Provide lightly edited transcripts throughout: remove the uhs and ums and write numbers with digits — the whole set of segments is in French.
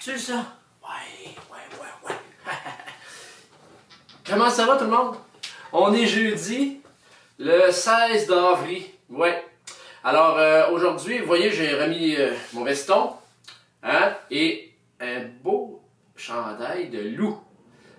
C'est ça? Ouais. Comment ça va tout le monde? On est jeudi, le 16 d'avril. Ouais. Alors aujourd'hui, vous voyez, j'ai remis mon veston, hein, et un beau chandail de loup.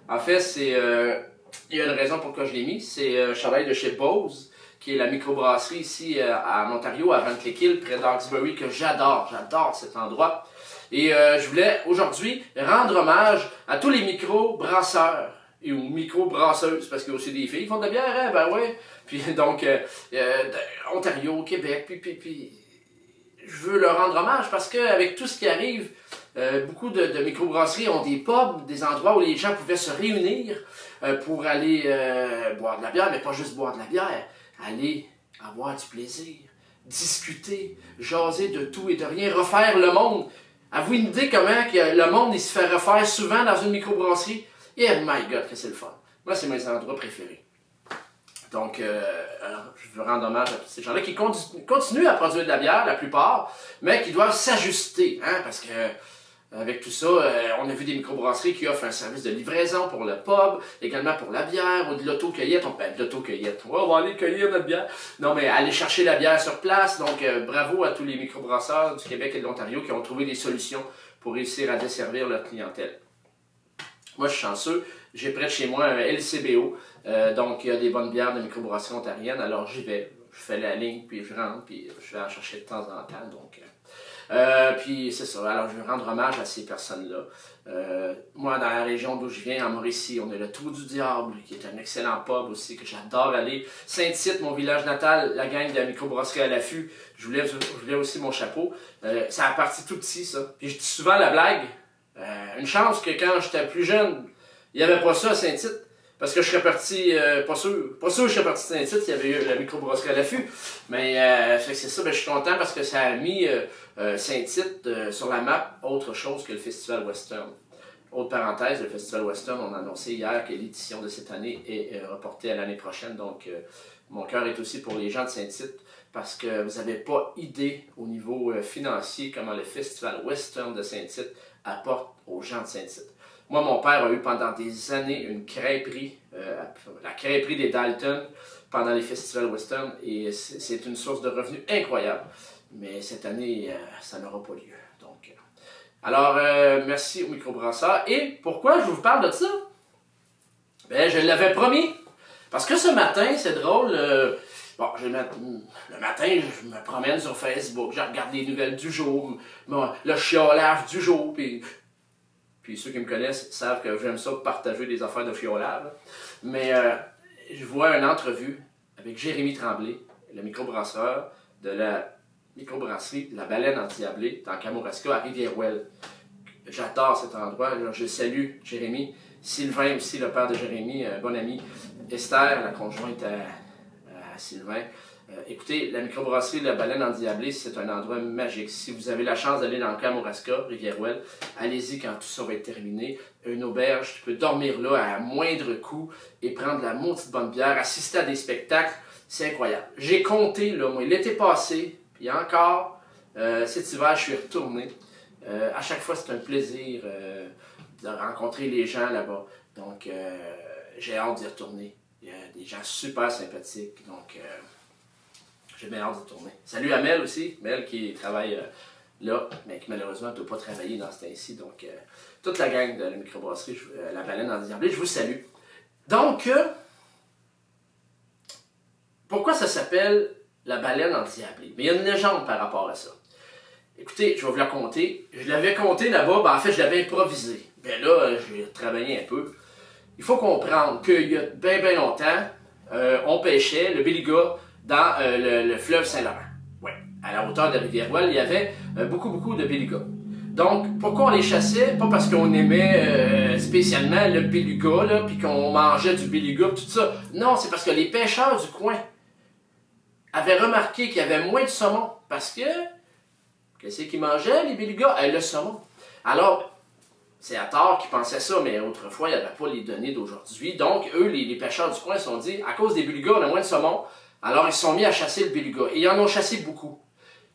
En fait, il y a une raison pourquoi je l'ai mis. C'est un chandail de chez Bose, qui est la microbrasserie ici en Ontario, à Rantlake, près d'Hawkesbury, que j'adore. J'adore cet endroit. Et je voulais aujourd'hui rendre hommage à tous les micro-brasseurs et aux micro-brasseuses, parce qu'il y a aussi des filles qui font de la bière, hein? Ben ouais. Puis donc, Ontario, Québec, puis je veux leur rendre hommage parce qu'avec tout ce qui arrive, beaucoup de microbrasseries ont des pubs, des endroits où les gens pouvaient se réunir pour aller boire de la bière, mais pas juste boire de la bière, aller avoir du plaisir, discuter, jaser de tout et de rien, refaire le monde. Avez-vous une idée comment que le monde il se fait refaire souvent dans une microbrasserie? Et oh my God, que c'est le fun. Moi, c'est mes endroits préférés. Donc, je veux rendre hommage à tous ces gens-là qui continuent à produire de la bière, la plupart, mais qui doivent s'ajuster, hein, parce que avec tout ça, on a vu des microbrasseries qui offrent un service de livraison pour le pub, également pour la bière, ou de l'auto-cueillette. De l'auto-cueillette, on va aller cueillir notre bière. Non, mais aller chercher la bière sur place. Donc, bravo à tous les microbrasseurs du Québec et de l'Ontario qui ont trouvé des solutions pour réussir à desservir leur clientèle. Moi, je suis chanceux. J'ai près de chez moi un LCBO. Donc, il y a des bonnes bières de microbrasserie ontarienne. Alors, j'y vais. Je fais la ligne, puis je rentre, puis je vais en chercher de temps en temps. Donc, puis c'est ça. Alors, je veux rendre hommage à ces personnes-là. Moi, dans la région d'où je viens, en Mauricie, on a le Trou du Diable, qui est un excellent pub aussi, que j'adore aller. Saint-Tite, mon village natal, la gang de la microbrasserie à l'affût. Je voulais aussi mon chapeau. Ça a parti tout petit, ça. Puis je dis souvent la blague. Une chance que quand j'étais plus jeune, il n'y avait pas ça à Saint-Tite. Parce que je serais parti, pas sûr que je serais parti de Saint-Tite, il y avait eu la microbrasserie à l'affût. Mais fait que c'est ça, ben, je suis content parce que ça a mis Saint-Tite sur la map autre chose que le Festival Western. Autre parenthèse, le Festival Western, on a annoncé hier que l'édition de cette année est reportée à l'année prochaine. Donc, mon cœur est aussi pour les gens de Saint-Tite parce que vous n'avez pas idée au niveau financier comment le Festival Western de Saint-Tite apporte aux gens de Saint-Tite. Moi, mon père a eu pendant des années une crêperie, la crêperie des Dalton, pendant les festivals western, et c'est une source de revenus incroyable. Mais cette année, ça n'aura pas lieu. Donc, alors, merci aux microbrasseurs. Et pourquoi je vous parle de ça? Ben, je l'avais promis. Parce que ce matin, c'est drôle, bon, le matin, je me promène sur Facebook, je regarde les nouvelles du jour, le chiolage du jour, puis ceux qui me connaissent savent que j'aime ça partager des affaires de fiolage. Mais je vois une entrevue avec Jérémy Tremblay, le microbrasseur de la microbrasserie La Baleine Endiablée dans Kamouraska à Rivière-Ouelle. J'adore cet endroit. Alors, je salue Jérémy. Sylvain aussi, le père de Jérémy, un bon ami. Esther, la conjointe à Sylvain. Écoutez, la microbrasserie La Baleine Endiablée, c'est un endroit magique. Si vous avez la chance d'aller dans le Kamouraska, Rivière-Ouelle, allez-y quand tout ça va être terminé. Une auberge, tu peux dormir là à moindre coût et prendre la maudite bonne bière, assister à des spectacles. C'est incroyable. J'ai compté, là, moi, l'été passé, puis encore, cet hiver, je suis retourné. À chaque fois, c'est un plaisir de rencontrer les gens là-bas. Donc, j'ai hâte d'y retourner. Il y a des gens super sympathiques. Donc, j'ai bien hâte de tourner. Salut à Mel aussi, Mel qui travaille là, mais qui malheureusement ne peut pas travailler dans ce temps-ci. Donc, toute la gang de la microbrasserie, La Baleine Endiablée, je vous salue. Donc, pourquoi ça s'appelle La Baleine Endiablée? Mais il y a une légende par rapport à ça. Écoutez, je vais vous la conter. Je l'avais conté là-bas, ben en fait, je l'avais improvisé. Ben là, j'ai travaillé un peu. Il faut comprendre qu'il y a bien longtemps, on pêchait le beluga dans le fleuve Saint-Laurent. Ouais. À la hauteur de Rivière-Ouelle, il y avait beaucoup de belugas. Donc, pourquoi on les chassait? Pas parce qu'on aimait spécialement le beluga, là, puis qu'on mangeait du beluga, tout ça. Non, c'est parce que les pêcheurs du coin avaient remarqué qu'il y avait moins de saumon. Parce que, qu'est-ce qu'ils mangeaient, les belugas? Le saumon. Alors, c'est à tort qu'ils pensaient ça, mais autrefois, il n'y avait pas les données d'aujourd'hui. Donc, eux, les pêcheurs du coin se sont dit, à cause des belugas, on a moins de saumon. Alors, ils se sont mis à chasser le beluga. Et ils en ont chassé beaucoup.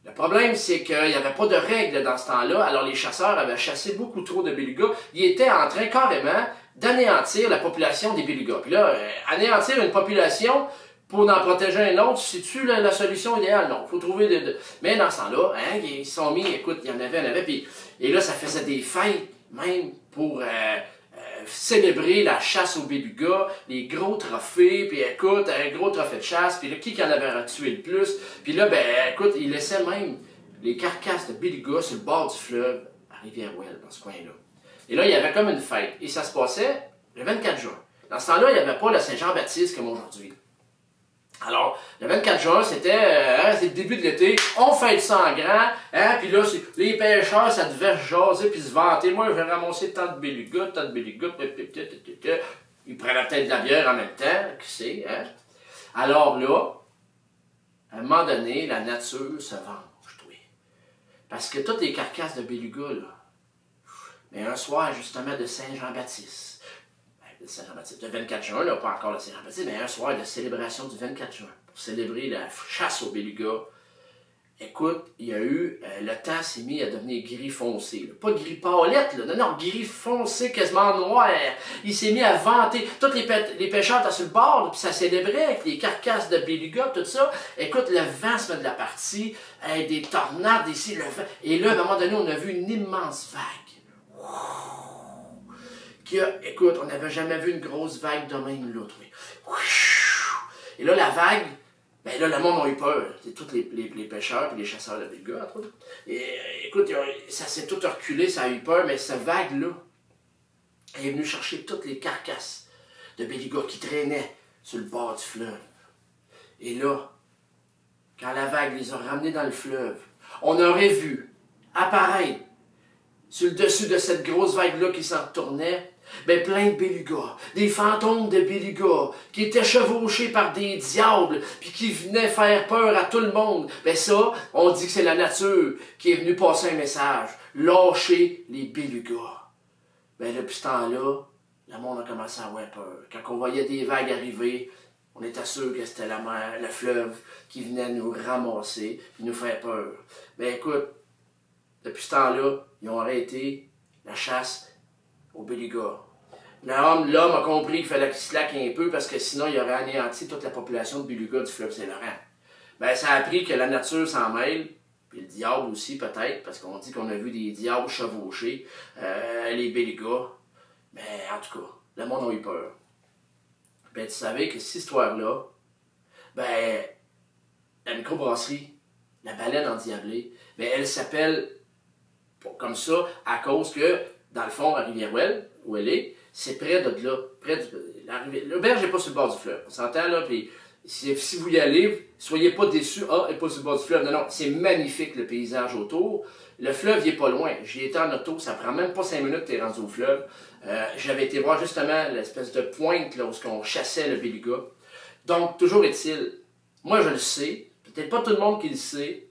Le problème, c'est qu'il n'y avait pas de règles dans ce temps-là, alors les chasseurs avaient chassé beaucoup trop de belugas. Ils étaient en train carrément d'anéantir la population des belugas. Puis là, anéantir une population pour en protéger un autre, c'est-tu la solution idéale? Non, il faut trouver Mais dans ce temps-là, hein, ils se sont mis, écoute, il y en avait, puis... Et là, ça faisait des fêtes, même, pour célébrer la chasse aux belugas, les gros trophées, puis écoute, un gros trophée de chasse, puis là, qui en avait tué le plus? Puis là, ben, écoute, ils laissaient même les carcasses de belugas sur le bord du fleuve, à Rivière-Ouelle, dans ce coin-là. Et là, il y avait comme une fête, et ça se passait le 24 juin. Dans ce temps-là, il n'y avait pas le Saint-Jean-Baptiste comme aujourd'hui. Alors, le 24 juin, c'est le début de l'été, on fête ça en grand, hein, puis là, les pêcheurs, ça devait jaser puis se vanter. Moi, je vais ramasser tant de belugas, ils prenaient peut-être de la bière en même temps, qui sait, hein. Alors là, à un moment donné, la nature se venge, toi. Parce que toutes les carcasses de belugas, là, mais un soir, justement, de Saint-Jean-Baptiste, le 24 juin, là, pas encore le Saint-Jean-Baptiste, mais un soir de célébration du 24 juin, pour célébrer la chasse aux belugas. Écoute, il y a eu, le temps s'est mis à devenir gris foncé. Là. Pas gris pâlette, là, non, gris foncé, quasiment noir. Il s'est mis à vanter. Tous les pêcheurs étaient sur le bord, puis ça célébrait avec les carcasses de belugas, tout ça. Écoute, le vent se met de la partie, des tornades ici, le vent. Et là, à un moment donné, on a vu une immense vague. Écoute, on n'avait jamais vu une grosse vague de même là, et là, la vague, ben là, le monde a eu peur. C'est tous les pêcheurs et les chasseurs de belugas, et écoute, ça s'est tout reculé, ça a eu peur, mais cette vague-là est venue chercher toutes les carcasses de belugas qui traînaient sur le bord du fleuve. Et là, quand la vague les a ramenés dans le fleuve, on aurait vu apparaître sur le dessus de cette grosse vague-là qui s'en retournait, ben plein de belugas, des fantômes de belugas, qui étaient chevauchés par des diables, puis qui venaient faire peur à tout le monde. Ben ça, on dit que c'est la nature qui est venue passer un message. Lâchez les belugas. Ben depuis ce temps-là, le monde a commencé à avoir peur. Quand on voyait des vagues arriver, on était sûr que c'était la mer, le fleuve, qui venait nous ramasser, puis nous faire peur. Ben écoute, depuis ce temps-là, ils ont arrêté la chasse aux belugas. L'homme a compris qu'il fallait qu'il se laque un peu parce que sinon il aurait anéanti toute la population de belugas du fleuve Saint-Laurent. Ben, ça a appris que la nature s'en mêle, puis le diable aussi peut-être, parce qu'on dit qu'on a vu des diables chevaucher les belugas. Mais en tout cas, le monde a eu peur. Ben, tu savais que cette histoire-là, ben, la microbrasserie, la baleine endiablée, ben, elle s'appelle comme ça à cause que, dans le fond, à Rivière-Ouelle, où elle est, c'est près de là, l'auberge n'est pas sur le bord du fleuve. On s'entend là, puis si vous y allez, soyez pas déçus, elle n'est pas sur le bord du fleuve. Non, non, c'est magnifique le paysage autour. Le fleuve, il n'est pas loin. J'y étais en auto, ça prend même pas 5 minutes, tu es rendu au fleuve. J'avais été voir justement l'espèce de pointe là, où on chassait le beluga. Donc, toujours est-il, moi je le sais, peut-être pas tout le monde qui le sait,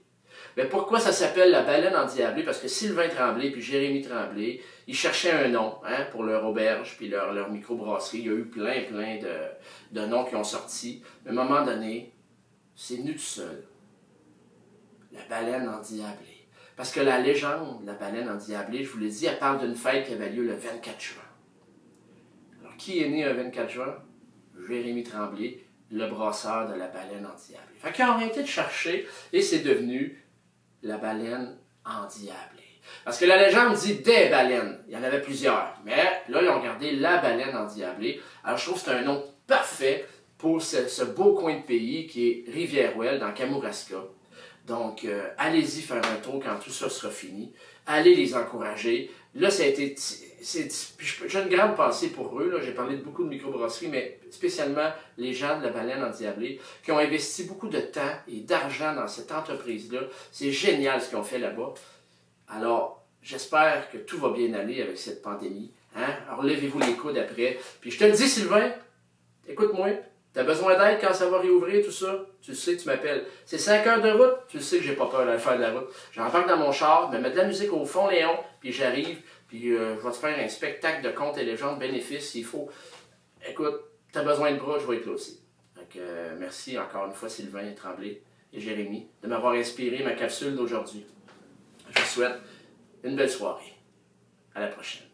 mais pourquoi ça s'appelle la baleine endiablée? Parce que Sylvain Tremblay puis Jérémy Tremblay, ils cherchaient un nom pour leur auberge puis leur microbrasserie. Il y a eu plein de noms qui ont sorti. Mais à un moment donné, c'est venu tout seul. La baleine endiablée. Parce que la légende de la baleine endiablée, je vous l'ai dit, elle parle d'une fête qui avait lieu le 24 juin. Alors, qui est né le 24 juin? Jérémy Tremblay, le brasseur de la baleine endiablée. Fait qu'ils ont arrêté de chercher et c'est devenu la baleine endiablée. Parce que la légende dit des baleines. Il y en avait plusieurs. Mais là, ils ont gardé la baleine endiablée. Alors, je trouve que c'est un nom parfait pour ce beau coin de pays qui est Rivière-Ouelle, dans Kamouraska. Donc, allez-y faire un tour quand tout ça sera fini. Allez les encourager. Là, ça a été... J'ai une grande pensée pour eux. J'ai parlé de beaucoup de microbrasseries, mais spécialement les gens de la baleine endiablée qui ont investi beaucoup de temps et d'argent dans cette entreprise-là. C'est génial ce qu'ils ont fait là-bas. Alors, j'espère que tout va bien aller avec cette pandémie. Alors, levez-vous les coudes après. Puis je te le dis, Sylvain, écoute-moi, tu as besoin d'aide quand ça va réouvrir, tout ça, tu le sais, tu m'appelles. C'est 5 heures de route, tu le sais que j'ai pas peur d'aller faire de la route. J'embarque dans mon char, me mettre de la musique au fond, Léon, puis j'arrive, puis je vais te faire un spectacle de contes et légendes, bénéfices, s'il faut. Écoute, tu as besoin de bras, je vais être là aussi. Donc, merci encore une fois, Sylvain Tremblay et Jérémy de m'avoir inspiré ma capsule d'aujourd'hui. Je vous souhaite une belle soirée. À la prochaine.